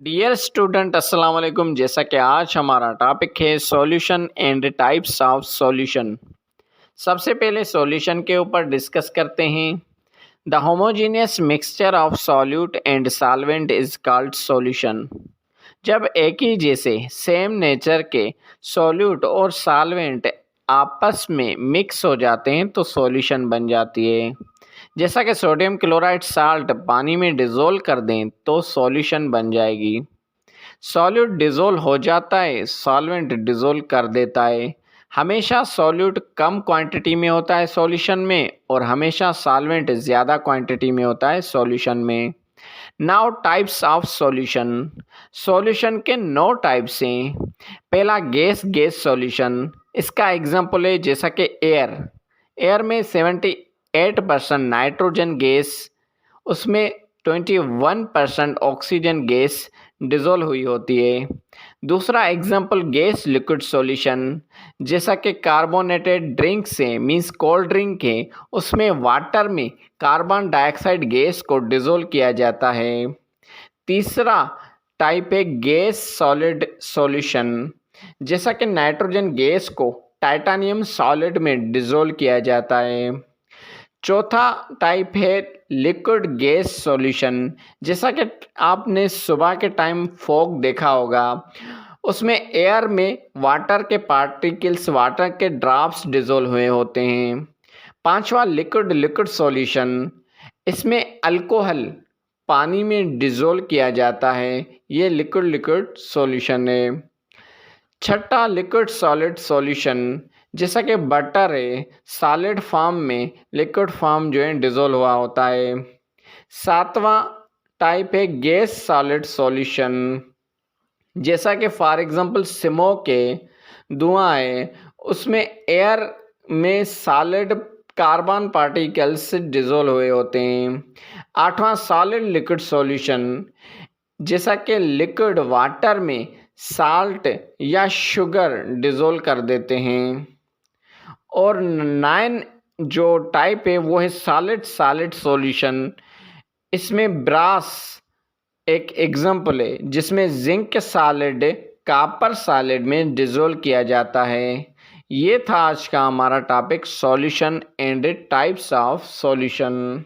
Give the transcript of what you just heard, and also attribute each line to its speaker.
Speaker 1: Dear student अस्सलाम वालेकुम। जैसा कि आज हमारा टॉपिक है solution and types of solution. सबसे पहले सॉल्यूशन के ऊपर डिस्कस करते हैं। The homogeneous mixture of solute and solvent is called solution. जब एक ही जैसे सेम नेचर के सॉल्यूट और सॉल्वेंट आपस में मिक्स हो जाते हैं तो सॉल्यूशन बन जाती है। जैसा कि सोडियम क्लोराइड साल्ट पानी में डिज़ोल्व कर दें तो सॉल्यूशन बन जाएगी। सॉल्यूट डिज़ोल्व हो जाता है, सॉल्वेंट डिज़ोल्व कर देता है। हमेशा सॉल्यूट कम क्वांटिटी में होता है सॉल्यूशन में और हमेशा सॉल्वेंट ज़्यादा क्वांटिटी में होता है सॉल्यूशन में। Now types of solution. Solution के 9 टाइप्स हैं। पहला गैस गैस सॉल्यूशन। इसका एग्जांपल है जैसा कि एयर। एयर में 78% नाइट्रोजन गैस, उसमें 21% ऑक्सीजन गैस डिज़ोल्व हुई होती है। दूसरा एग्जांपल गैस लिक्विड सॉल्यूशन। जैसा कि कार्बोनेटेड ड्रिंक से मीन्स कोल्ड ड्रिंक है, उसमें वाटर में कार्बन डाइऑक्साइड गैस को डिज़ोल्व किया जाता है। तीसरा टाइप है गैस सॉलिड सॉल्यूशन। जैसा कि नाइट्रोजन गैस को टाइटेनियम सॉलिड में डिज़ोल्व किया जाता है। चौथा टाइप है लिक्विड गैस सॉल्यूशन। जैसा कि आपने सुबह के टाइम फॉग देखा होगा, उसमें एयर में वाटर के पार्टिकल्स, वाटर के ड्रॉप्स डिज़ोल्व हुए होते हैं। पांचवा लिक्विड लिक्विड सॉल्यूशन। इसमें अल्कोहल पानी में डिज़ोल्व किया जाता है, ये लिक्विड लिक्विड सॉल्यूशन है। छठा लिक्विड सॉलिड सॉल्यूशन। जैसा कि बटर है, सॉलिड फॉर्म में लिक्विड फॉर्म जो है डिज़ोल्व हुआ होता है। सातवां टाइप है गैस सॉलिड सॉल्यूशन। जैसा कि फॉर एग्जांपल स्मोक है, धुआं है, उसमें एयर में सॉलिड कार्बन पार्टिकल्स डिज़ोल्व हुए होते हैं। आठवां सॉलिड लिक्विड सॉल्यूशन। जैसा कि लिक्विड वाटर में साल्ट या शुगर डिज़ोल्व कर देते हैं। और 9 जो टाइप है वो है सॉलिड सॉलिड सॉल्यूशन। इसमें ब्रास एक एग्जाम्पल है, जिसमें जिंक सॉलिड कॉपर सॉलिड में डिज़ोल्व किया जाता है। ये था आज का हमारा topic solution and types of solution.